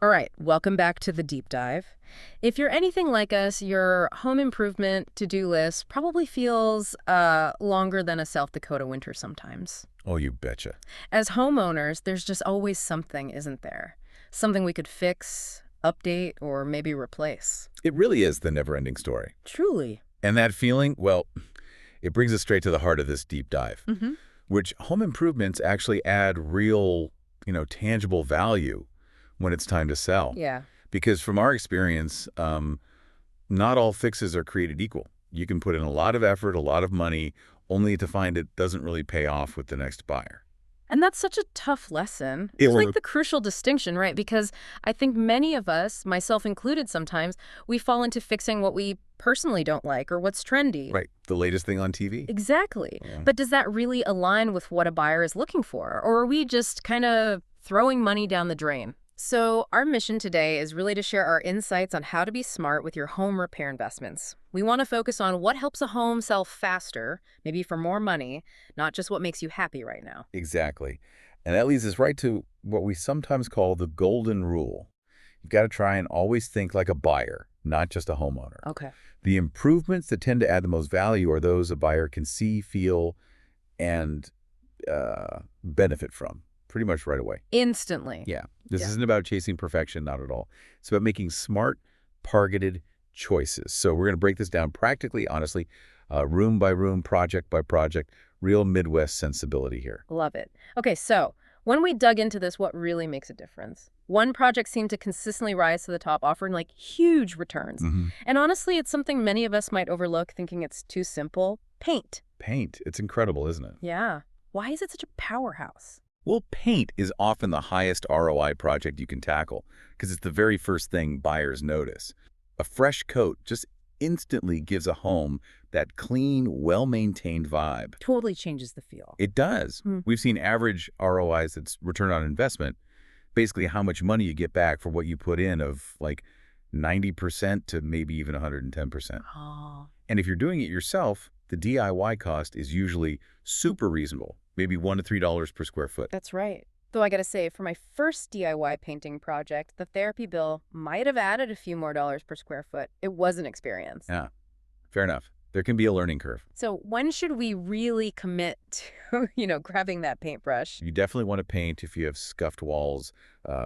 All right, welcome back to the deep dive. If you're anything like us, your home improvement to-do list probably feels longer than a South Dakota winter sometimes. Oh, you betcha. As homeowners, there's just always something, isn't there? Something we could fix, update, or maybe replace. It really is the never-ending story. Truly. And that feeling, well, it brings us straight to the heart of this deep dive, Mm-hmm. which home improvements actually add real, tangible value when it's time to sell. Yeah. Because from our experience, not all fixes are created equal. You can put in a lot of effort, a lot of money, only to find it doesn't really pay off with the next buyer. And that's such a tough lesson. It It's like will. the crucial distinction, right? Because I think many of us, myself included sometimes, we fall into fixing what we personally don't like or what's trendy. Right. The latest thing on TV. Exactly. Yeah. But does that really align with what a buyer is looking for? Or are we just kind of throwing money down the drain? So our mission today is really to share our insights on how to be smart with your home repair investments. We want to focus on what helps a home sell faster, maybe for more money, not just what makes you happy right now. Exactly. And that leads us right to what we sometimes call the golden rule. You've got to try and always think like a buyer, not just a homeowner. Okay. The improvements that tend to add the most value are those a buyer can see, feel, and benefit from pretty much right away. Instantly. Yeah. This Yeah. isn't about chasing perfection, not at all. It's about making smart, targeted choices. So we're going to break this down practically, honestly, room by room, project by project, real Midwest sensibility here. Love it. Okay, so when we dug into this, what really makes a difference? One project seemed to consistently rise to the top, offering like huge returns. And honestly, it's something many of us might overlook, thinking it's too simple. Paint. Paint. It's incredible, isn't it? Yeah. Why is it such a powerhouse? Well, paint is often the highest ROI project you can tackle because it's the very first thing buyers notice. A fresh coat just instantly gives a home that clean, well-maintained vibe. Totally changes the feel. It does. Hmm. We've seen average ROIs, that's return on investment, basically how much money you get back for what you put in of like 90% to maybe even 110%. Oh. And if you're doing it yourself, the DIY cost is usually super reasonable, maybe $1 to $3 per square foot. That's right. Though I gotta say, for my first DIY painting project, the therapy bill might have added a few more dollars per square foot. It was an experience. Yeah, fair enough. There can be a learning curve. So when should we really commit to, grabbing that paintbrush? You definitely want to paint if you have scuffed walls,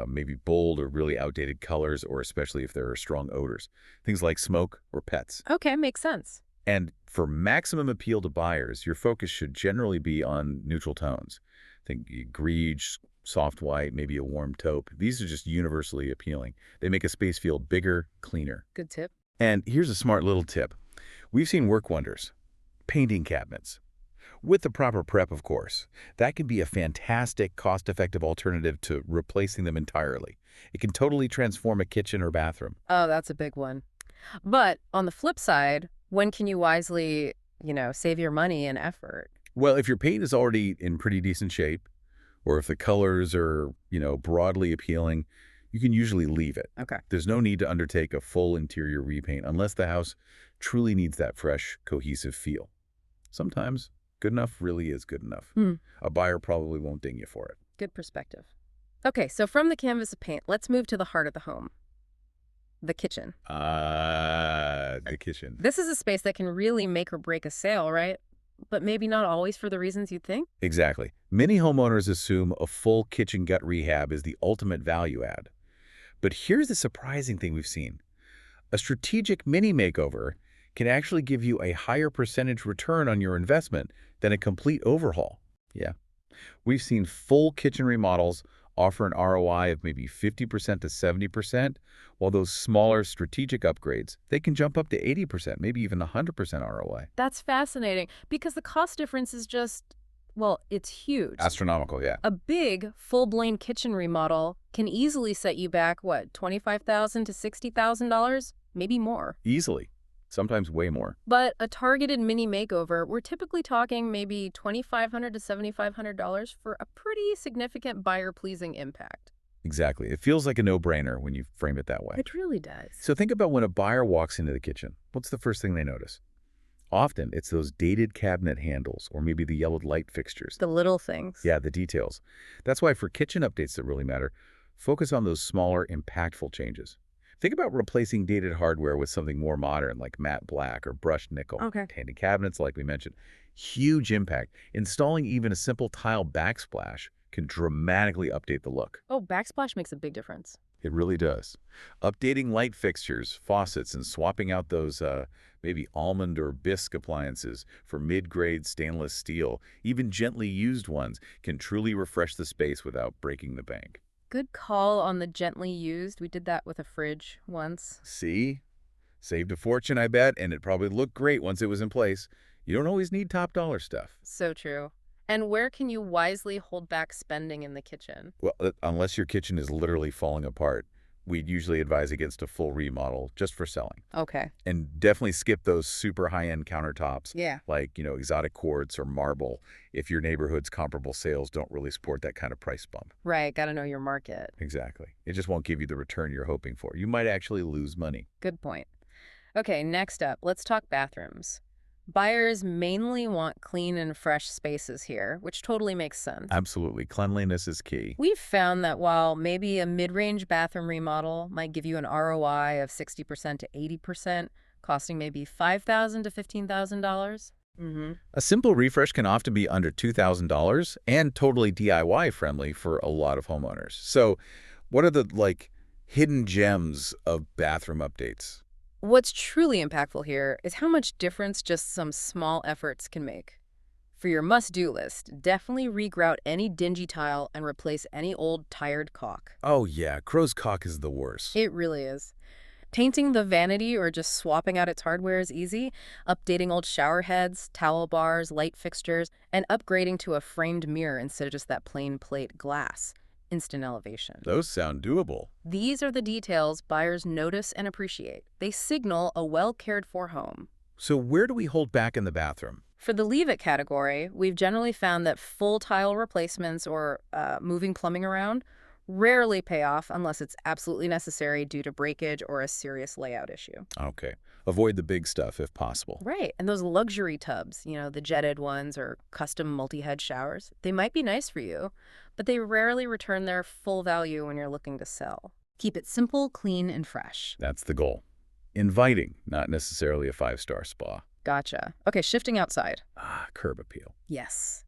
maybe bold or really outdated colors, or especially if there are strong odors, things like smoke or pets. Okay, makes sense. And for maximum appeal to buyers, your focus should generally be on neutral tones. Think greige, soft white, maybe a warm taupe. These are just universally appealing. They make a space feel bigger, cleaner. Good tip. And here's a smart little tip. We've seen work wonders. Painting cabinets. With the proper prep, of course. That can be a fantastic, cost-effective alternative to replacing them entirely. It can totally transform a kitchen or bathroom. Oh, that's a big one. But on the flip side, when can you wisely, save your money and effort? Well, if your paint is already in pretty decent shape, or if the colors are, broadly appealing, you can usually leave it. Okay. There's no need to undertake a full interior repaint unless the house truly needs that fresh, cohesive feel. Sometimes, good enough really is good enough. Hmm. A buyer probably won't ding you for it. Good perspective. Okay, so from the canvas of paint, let's move to the heart of the home. The kitchen. The kitchen. This is a space that can really make or break a sale, right? But maybe not always for the reasons you'd think. Exactly. Many homeowners assume a full kitchen gut rehab is the ultimate value add. But here's the surprising thing we've seen. A strategic mini makeover can actually give you a higher percentage return on your investment than a complete overhaul. Yeah. We've seen full kitchen remodels offer an ROI of maybe 50% to 70%, while those smaller strategic upgrades, they can jump up to 80%, maybe even 100% ROI. That's fascinating because the cost difference is just, well, it's huge. Astronomical, yeah. A big, full-blown kitchen remodel can easily set you back, what, $25,000 to $60,000? Maybe more. Easily. Sometimes way more. But a targeted mini makeover, we're typically talking maybe $2,500 to $7,500 for a pretty significant buyer-pleasing impact. Exactly. It feels like a no-brainer when you frame it that way. It really does. So think about when a buyer walks into the kitchen. What's the first thing they notice? Often, it's those dated cabinet handles or maybe the yellowed light fixtures. The little things. Yeah, the details. That's why for kitchen updates that really matter, Focus on those smaller, impactful changes. Think about replacing dated hardware with something more modern like matte black or brushed nickel. Okay. Painted cabinets, like we mentioned. Huge impact. Installing even a simple tile backsplash can dramatically update the look. Oh, backsplash makes a big difference. It really does. Updating light fixtures, faucets, and swapping out those maybe almond or bisque appliances for mid-grade stainless steel, even gently used ones, can truly refresh the space without breaking the bank. Good call on the gently used. We did that with a fridge once. See? Saved a fortune, I bet, and it probably looked great once it was in place. You don't always need top dollar stuff. So true. And where can you wisely hold back spending in the kitchen? Well, unless your kitchen is literally falling apart, we'd usually advise against a full remodel just for selling. Okay. And definitely skip those super high-end countertops Yeah. like, exotic quartz or marble if your neighborhood's comparable sales don't really support that kind of price bump. Right. Got to know your market. Exactly. It just won't give you the return you're hoping for. You might actually lose money. Good point. Okay, next up, let's talk bathrooms. Buyers mainly want clean and fresh spaces here, which totally makes sense. Absolutely. Cleanliness is key. We've found that while maybe a mid-range bathroom remodel might give you an ROI of 60% to 80%, costing maybe $5,000 to $15,000. A simple refresh can often be under $2,000 and totally DIY friendly for a lot of homeowners. So what are the, hidden gems of bathroom updates? What's truly impactful here is how much difference just some small efforts can make. For your must-do list, definitely regrout any dingy tile and replace any old tired caulk. Oh, yeah. Crow's cock is the worst. It really is. Painting the vanity or just swapping out its hardware is easy. Updating old shower heads, towel bars, light fixtures, and upgrading to a framed mirror instead of just that plain plate glass. Instant elevation. Those sound doable. These are the details buyers notice and appreciate. They signal a well-cared-for home. So where do we hold back in the bathroom? For the leave it category, we've generally found that full tile replacements or moving plumbing around rarely pay off unless it's absolutely necessary due to breakage or a serious layout issue. Okay. Avoid the big stuff if possible. Right. And those luxury tubs, the jetted ones or custom multi-head showers, they might be nice for you, but they rarely return their full value when you're looking to sell. Keep it simple, clean, and fresh. That's the goal. Inviting, not necessarily a five-star spa. Gotcha. Okay, shifting outside. Curb appeal. Yes.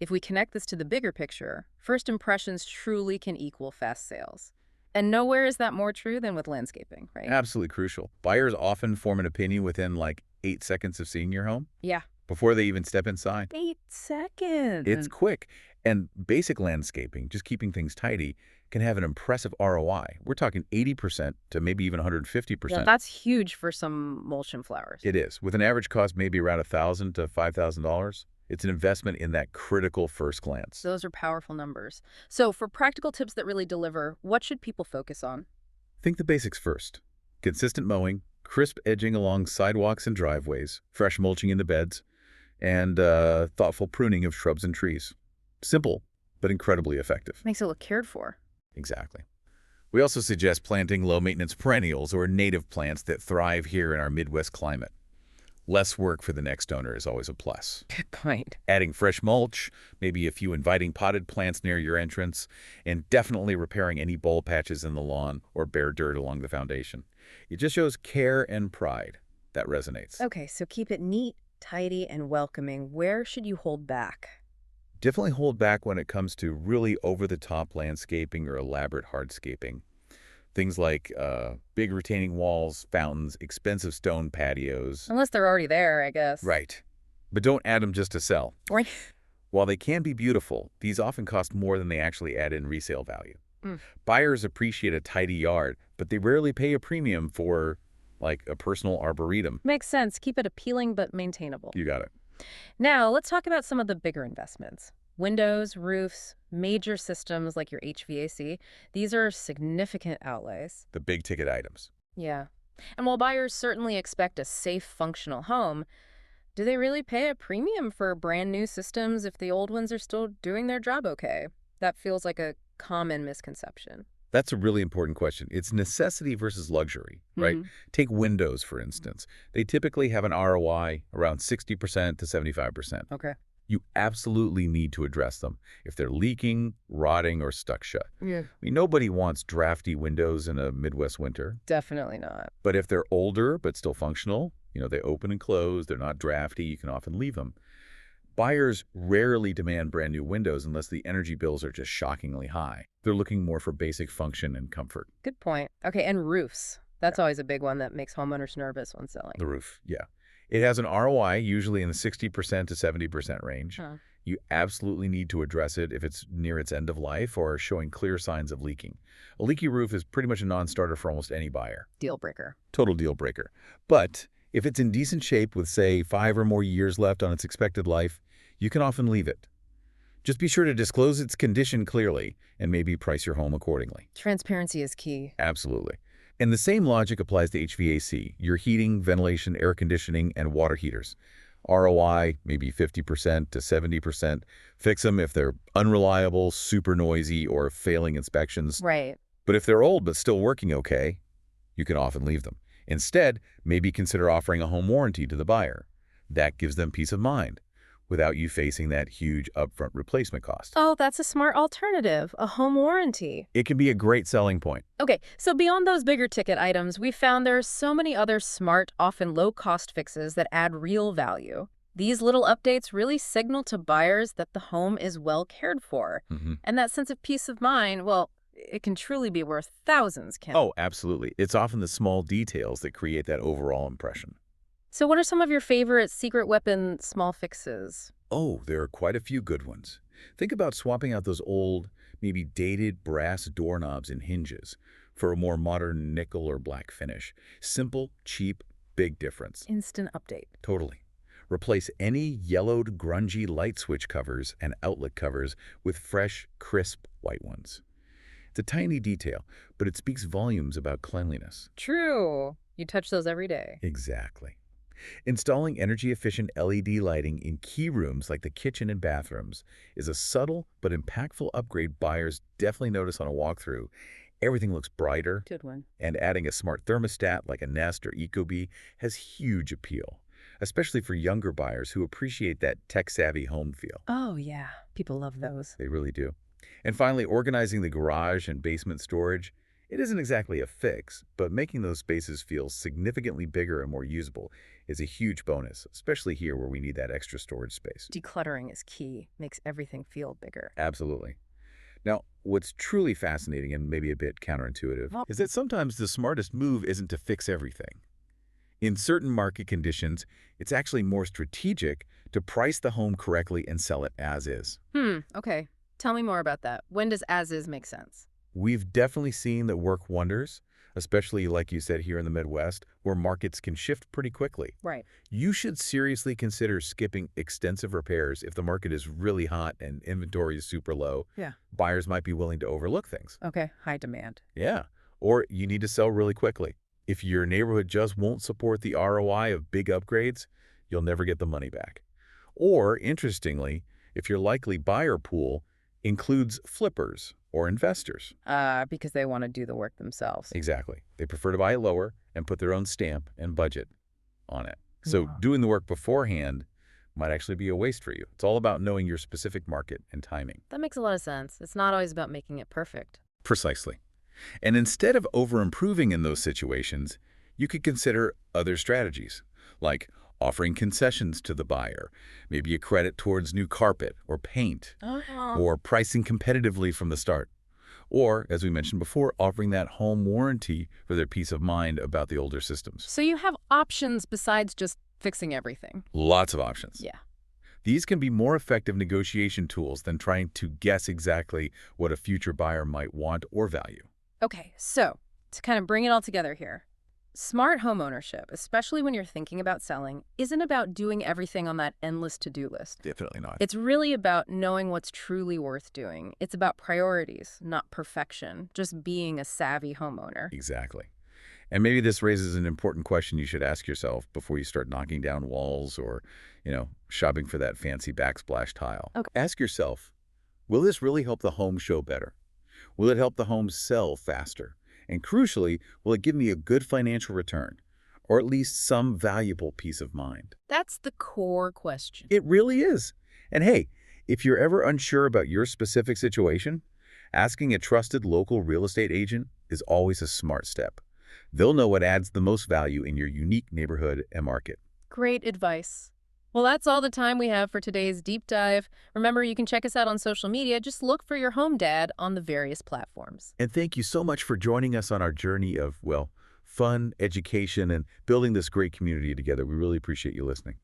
If we connect this to the bigger picture, first impressions truly can equal fast sales. And nowhere is that more true than with landscaping, right? Absolutely crucial. Buyers often form an opinion within 8 seconds of seeing your home Yeah. before they even step inside. 8 seconds. It's quick. And basic landscaping, just keeping things tidy, can have an impressive ROI. We're talking 80% to maybe even 150%. Yeah, that's huge for some mulch and flowers. It is. With an average cost maybe around $1,000 to $5,000, it's an investment in that critical first glance. Those are powerful numbers. So for practical tips that really deliver, what should people focus on? Think the basics first. Consistent mowing, crisp edging along sidewalks and driveways, fresh mulching in the beds, and thoughtful pruning of shrubs and trees. Simple, but incredibly effective. Makes it look cared for. Exactly. We also suggest planting low-maintenance perennials or native plants that thrive here in our Midwest climate. Less work for the next owner is always a plus. Good point. Adding fresh mulch, maybe a few inviting potted plants near your entrance, and definitely repairing any bulb patches in the lawn or bare dirt along the foundation. It just shows care and pride. That resonates. Okay, so keep it neat, tidy, and welcoming. Where should you hold back? Definitely hold back when it comes to really over-the-top landscaping or elaborate hardscaping. Things like big retaining walls, fountains, expensive stone patios. Unless they're already there, I guess. Right. But don't add them just to sell. Right. While they can be beautiful, these often cost more than they actually add in resale value. Mm. Buyers appreciate a tidy yard, but they rarely pay a premium for, a personal arboretum. Makes sense. Keep it appealing but maintainable. You got it. Now, let's talk about some of the bigger investments. Windows, roofs, major systems like your HVAC. These are significant outlays. The big-ticket items. Yeah. And while buyers certainly expect a safe, functional home, do they really pay a premium for brand new systems if the old ones are still doing their job okay? That feels like a common misconception. That's a really important question. It's necessity versus luxury, right? Take Windows, for instance. They typically have an ROI around 60% to 75%. Okay. You absolutely need to address them if they're leaking, rotting, or stuck shut. Yeah. I mean, nobody wants drafty windows in a Midwest winter. Definitely not. But if they're older but still functional, they open and close, they're not drafty, you can often leave them. Buyers rarely demand brand new windows unless the energy bills are just shockingly high. They're looking more for basic function and comfort. Good point. Okay, and roofs. That's always a big one that makes homeowners nervous when selling. The roof, yeah. It has an ROI usually in the 60% to 70% range. Huh. You absolutely need to address it if it's near its end of life or showing clear signs of leaking. A leaky roof is pretty much a non-starter for almost any buyer. Deal breaker. Total deal breaker. But if it's in decent shape with, say, 5 or more years left on its expected life, you can often leave it. Just be sure to disclose its condition clearly and maybe price your home accordingly. Transparency is key. Absolutely. And the same logic applies to HVAC, your heating, ventilation, air conditioning, and water heaters. ROI, maybe 50% to 70%. Fix them if they're unreliable, super noisy, or failing inspections. Right. But if they're old but still working okay, you can often leave them. Instead, maybe consider offering a home warranty to the buyer. That gives them peace of mind without you facing that huge upfront replacement cost. Oh, that's a smart alternative. A home warranty. It can be a great selling point. Okay, so beyond those bigger ticket items, we found there are so many other smart, often low-cost fixes that add real value. These little updates really signal to buyers that the home is well cared for. And that sense of peace of mind, well, it can truly be worth thousands, Ken. Oh, absolutely. It's often the small details that create that overall impression. So what are some of your favorite secret weapon small fixes? Oh, there are quite a few good ones. Think about swapping out those old, maybe dated brass doorknobs and hinges for a more modern nickel or black finish. Simple, cheap, big difference. Instant update. Totally. Replace any yellowed, grungy light switch covers and outlet covers with fresh, crisp white ones. It's a tiny detail, but it speaks volumes about cleanliness. True. You touch those every day. Exactly. Installing energy-efficient LED lighting in key rooms like the kitchen and bathrooms is a subtle but impactful upgrade buyers definitely notice on a walkthrough. Everything looks brighter, Good one. and adding a smart thermostat like a Nest or Ecobee has huge appeal, especially for younger buyers who appreciate that tech-savvy home feel. Oh, yeah. People love those. They really do. And finally, organizing the garage and basement storage. It isn't exactly a fix, but making those spaces feel significantly bigger and more usable is a huge bonus, especially here where we need that extra storage space. Decluttering is key. Makes everything feel bigger. Absolutely. Now, what's truly fascinating and maybe a bit counterintuitive Well- is that sometimes the smartest move isn't to fix everything. In certain market conditions, it's actually more strategic to price the home correctly and sell it as is. Okay. Tell me more about that. When does as-is make sense? We've definitely seen that work wonders, especially like you said here in the Midwest, where markets can shift pretty quickly. Right. You should seriously consider skipping extensive repairs if the market is really hot and inventory is super low. Yeah. Buyers might be willing to overlook things. Okay. High demand. Yeah. Or you need to sell really quickly. If your neighborhood just won't support the ROI of big upgrades, you'll never get the money back. Or, interestingly, if your likely buyer pool includes flippers or investors. Because they want to do the work themselves. Exactly. They prefer to buy it lower and put their own stamp and budget on it. So Wow. doing the work beforehand might actually be a waste for you. It's all about knowing your specific market and timing. That makes a lot of sense. It's not always about making it perfect. Precisely. And instead of over-improving in those situations, you could consider other strategies, like offering concessions to the buyer, maybe a credit towards new carpet or paint, or pricing competitively from the start. Or, as we mentioned before, offering that home warranty for their peace of mind about the older systems. So you have options besides just fixing everything. Lots of options. Yeah. These can be more effective negotiation tools than trying to guess exactly what a future buyer might want or value. Okay, so to kind of bring it all together here, smart home ownership, especially when you're thinking about selling, isn't about doing everything on that endless to-do list. Definitely not. It's really about knowing what's truly worth doing. It's about priorities, not perfection, just being a savvy homeowner. Exactly. And maybe this raises an important question you should ask yourself before you start knocking down walls or, shopping for that fancy backsplash tile. Okay. Ask yourself, will this really help the home show better? Will it help the home sell faster? And crucially, will it give me a good financial return? Or at least some valuable peace of mind? That's the core question. It really is. And hey, if you're ever unsure about your specific situation, asking a trusted local real estate agent is always a smart step. They'll know what adds the most value in your unique neighborhood and market. Great advice. Well, that's all the time we have for today's deep dive. Remember, you can check us out on social media. Just look for your home dad on the various platforms. And thank you so much for joining us on our journey of, well, fun, education, and building this great community together. We really appreciate you listening.